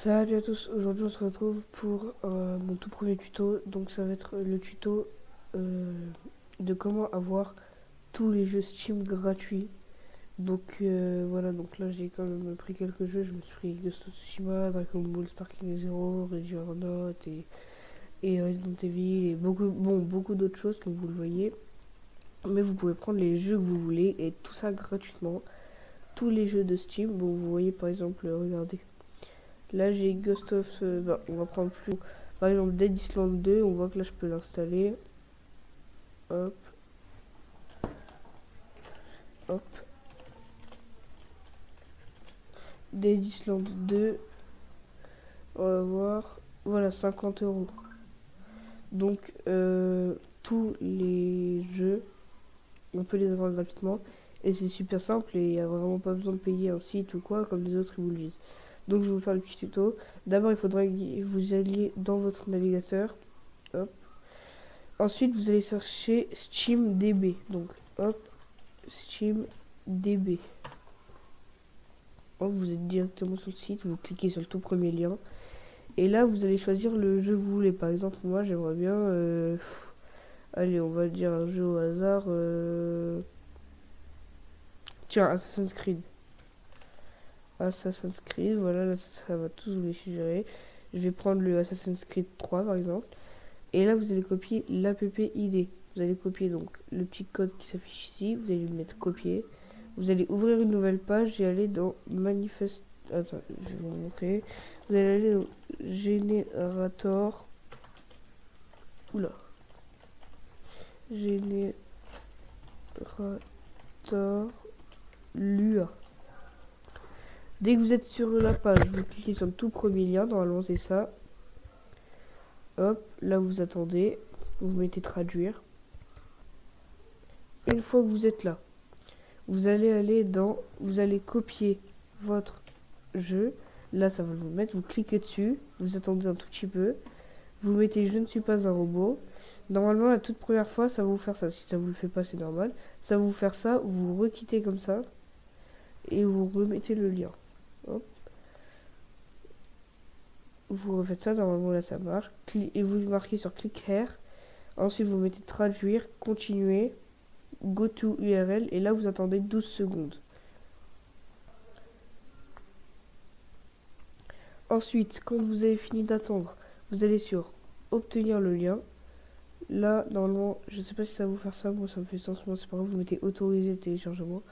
Salut à tous, aujourd'hui on se retrouve pour mon tout premier tuto. Donc ça va être le tuto euh, de comment avoir tous les jeux Steam gratuits. Donc voilà, donc là j'ai quand même pris quelques jeux. Je me suis pris Ghost of Tsushima, Dragon Ball Sparking Zero, Rejournot et Resident Evil et beaucoup d'autres choses comme vous le voyez. Mais vous pouvez prendre les jeux que vous voulez et tout ça gratuitement. Tous les jeux de Steam, bon vous voyez par exemple, regardez. Là j'ai Ghost of... on va prendre plus... Par exemple Dead Island 2, on voit que là je peux l'installer. Hop. Hop. Dead Island 2. On va voir. Voilà, 50 €. Donc tous les jeux, on peut les avoir gratuitement. Et c'est super simple et il n'y a vraiment pas besoin de payer un site ou quoi comme les autres ils vous le disent. Donc je vais vous faire le petit tuto. D'abord il faudrait que vous alliez dans votre navigateur. Hop. Ensuite vous allez chercher SteamDB. Donc hop, SteamDB. Hop, vous êtes directement sur le site, vous cliquez sur le tout premier lien. Et là vous allez choisir le jeu que vous voulez. Par exemple moi j'aimerais bien... allez, on va dire un jeu au hasard. Tiens, Assassin's Creed. Assassin's Creed, voilà, là, ça va tous vous les suggérer. Je vais prendre le Assassin's Creed 3 par exemple. Et là, vous allez copier l'app ID. Vous allez copier donc le petit code qui s'affiche ici. Vous allez le mettre copier. Vous allez ouvrir une nouvelle page et aller dans manifeste. Attends, je vais vous montrer. Vous allez aller dans générateur. Oula. Générateur Lua. Dès que vous êtes sur la page, vous cliquez sur le tout premier lien. Normalement, c'est ça. Hop, là vous attendez. Vous mettez traduire. Une fois que vous êtes là, vous allez aller dans... Vous allez copier votre jeu. Là, ça va vous mettre. Vous cliquez dessus. Vous attendez un tout petit peu. Vous mettez je ne suis pas un robot. Normalement, la toute première fois, ça va vous faire ça. Si ça vous le fait pas, c'est normal. Ça va vous faire ça. Vous requittez comme ça. Et vous remettez le lien. Hop. Vous refaites ça. Normalement, là, ça marche. Et vous marquez sur click here. Ensuite, vous mettez traduire, continuer, go to URL. Et là, vous attendez 12 secondes. Ensuite, quand vous avez fini d'attendre, vous allez sur obtenir le lien. Là, normalement, je ne sais pas si ça va vous faire ça. Moi, ça me fait sens. Moi, c'est pas grave. Vous mettez autoriser le téléchargement.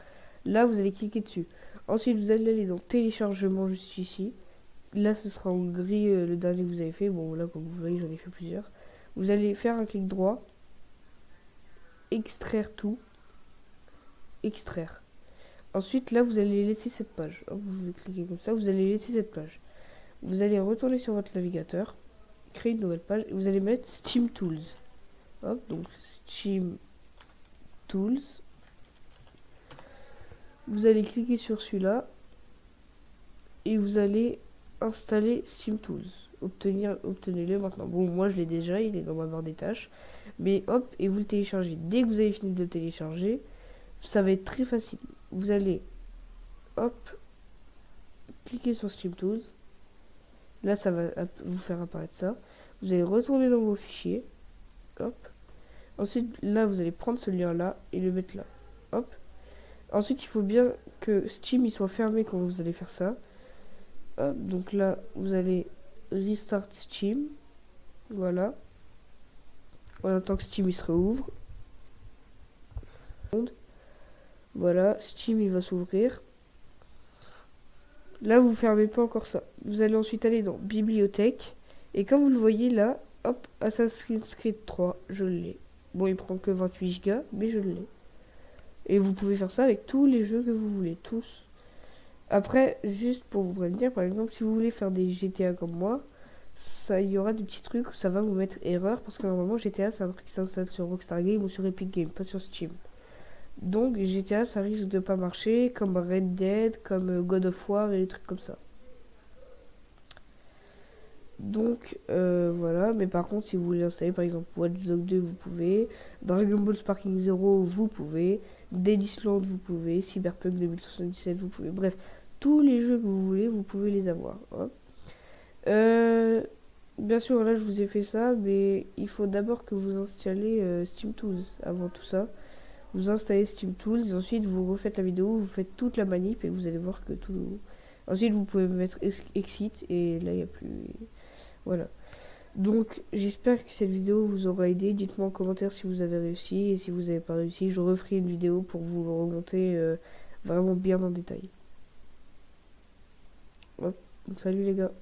Là, vous allez cliquer dessus. Ensuite, vous allez aller dans téléchargement juste ici. Là, ce sera en gris le dernier que vous avez fait. Bon, là, comme vous voyez, j'en ai fait plusieurs. Vous allez faire un clic droit. Extraire tout. Extraire. Ensuite, là, vous allez laisser cette page. Hop, vous cliquez comme ça. Vous allez laisser cette page. Vous allez retourner sur votre navigateur. Créer une nouvelle page. Et vous allez mettre Steam Tools. Hop, donc Steam Tools. Vous allez cliquer sur celui-là. Et vous allez installer Steam Tools. Obtenez-le maintenant. Bon, moi je l'ai déjà, il est dans ma barre des tâches. Mais hop, et vous le téléchargez. Dès que vous avez fini de le télécharger, ça va être très facile. Vous allez, hop, cliquer sur Steam Tools. Là, ça va vous faire apparaître ça. Vous allez retourner dans vos fichiers. Hop. Ensuite, là, vous allez prendre ce lien-là et le mettre là. Hop. Ensuite, il faut bien que Steam il soit fermé quand vous allez faire ça. Hop, donc là, vous allez restart Steam. Voilà. En attendant que Steam il se rouvre. Voilà, Steam il va s'ouvrir. Là, vous fermez pas encore ça. Vous allez ensuite aller dans bibliothèque. Et comme vous le voyez là, hop, Assassin's Creed 3, je l'ai. Bon, il prend que 28 Go, mais je l'ai. Et vous pouvez faire ça avec tous les jeux que vous voulez, tous. Après, juste pour vous prévenir, par exemple, si vous voulez faire des GTA comme moi, ça, il y aura des petits trucs où ça va vous mettre erreur, parce que normalement GTA c'est un truc qui s'installe sur Rockstar Game ou sur Epic Game, pas sur Steam. Donc GTA ça risque de pas marcher, comme Red Dead, comme God of War et des trucs comme ça. Donc voilà, mais par contre si vous voulez installer par exemple Watch Dogs 2 vous pouvez, Dragon Ball Sparking Zero vous pouvez, Dead Island vous pouvez, Cyberpunk 2077 vous pouvez, bref, tous les jeux que vous voulez, vous pouvez les avoir. Hop. Bien sûr, là je vous ai fait ça, mais il faut d'abord que vous installez SteamTools avant tout ça. Vous installez SteamTools, et ensuite vous refaites la vidéo, vous faites toute la manip et vous allez voir que tout. Ensuite vous pouvez mettre Exit et là il n'y a plus. Voilà. Donc j'espère que cette vidéo vous aura aidé. Dites-moi en commentaire si vous avez réussi et si vous n'avez pas réussi, je referai une vidéo pour vous le remonter vraiment bien en détail. Hop. Donc, salut les gars.